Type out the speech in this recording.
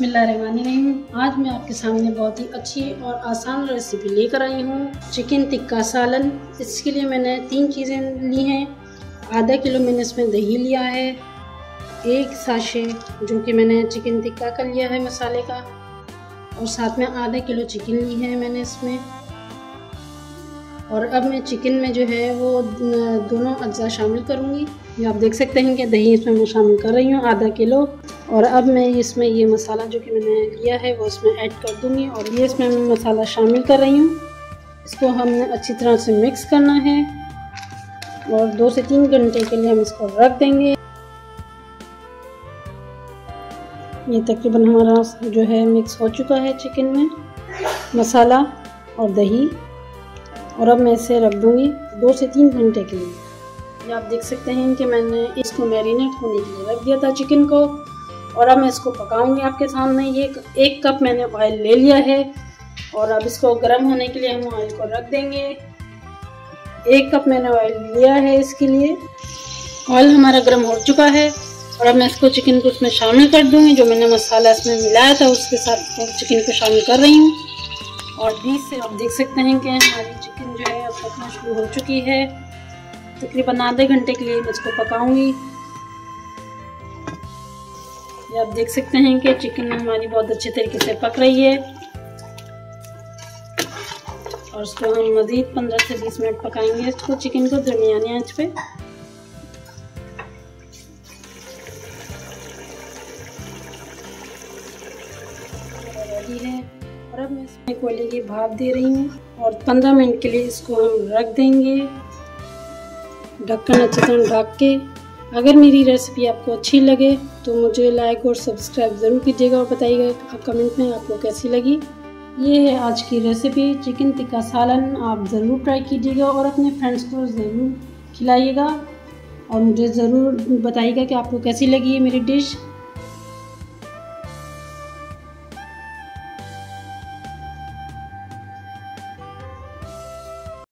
बिस्मिल्लाहिर्रहमानिर्रहीम। आज मैं आपके सामने बहुत ही अच्छी और आसान रेसिपी लेकर आई हूँ, चिकन टिक्का सालन। इसके लिए मैंने 3 चीज़ें ली हैं। आधा किलो मैंने इसमें दही लिया है, 1 साशे जो कि मैंने चिकन टिक्का का लिया है मसाले का, और साथ में आधा किलो चिकन ली है मैंने इसमें। और अब मैं चिकन में जो है वो दोनों अज्जा शामिल करूँगी। ये आप देख सकते हैं कि दही इसमें मैं शामिल कर रही हूँ आधा किलो। और अब मैं इसमें ये मसाला जो कि मैंने लिया है वो इसमें ऐड कर दूँगी, और ये इसमें मैं मसाला शामिल कर रही हूँ। इसको हमने अच्छी तरह से मिक्स करना है और 2 से 3 घंटे के लिए हम इसको रख देंगे। ये तकरीबन हमारा जो है मिक्स हो चुका है चिकन में मसाला और दही, और अब मैं इसे रख दूँगी 2 से 3 घंटे के लिए। ये आप देख सकते हैं कि मैंने इसको मैरिनेट होने के लिए रख दिया था चिकन को, और अब मैं इसको पकाऊंगी आपके सामने। ये 1 कप मैंने ऑयल ले लिया है, और अब इसको गर्म होने के लिए हम ऑयल को रख देंगे। 1 कप मैंने ऑयल लिया है इसके लिए। ऑयल हमारा गर्म हो चुका है, और अब मैं इसको चिकन को इसमें शामिल कर दूँगी। जो मैंने मसाला इसमें मिलाया था उसके साथ चिकन को शामिल कर रही हूँ। और बीच से आप देख सकते हैं कि हमारी चिकन जो है अब पकना शुरू हो चुकी है। तकरीबन आधे घंटे के लिए मैं इसको पकाऊंगी। ये आप देख सकते हैं कि चिकन हमारी बहुत अच्छे तरीके से पक रही है, और इसको हम मज़ीद 15 से 20 मिनट पकाएंगे इसको, चिकन को दरमियानी आंच पे। रेडी है, और अब मैं इसमें कोयले की भाप दे रही हूँ, और 15 मिनट के लिए इसको हम रख देंगे ढक्कन अच्छी तरह ढक के। अगर मेरी रेसिपी आपको अच्छी लगे तो मुझे लाइक और सब्सक्राइब ज़रूर कीजिएगा, और बताइएगा कमेंट में आपको कैसी लगी। ये है आज की रेसिपी चिकन टिक्का सालन। आप ज़रूर ट्राई कीजिएगा और अपने फ्रेंड्स को ज़रूर खिलाइएगा, और मुझे ज़रूर बताइएगा कि आपको कैसी लगी है मेरी डिश।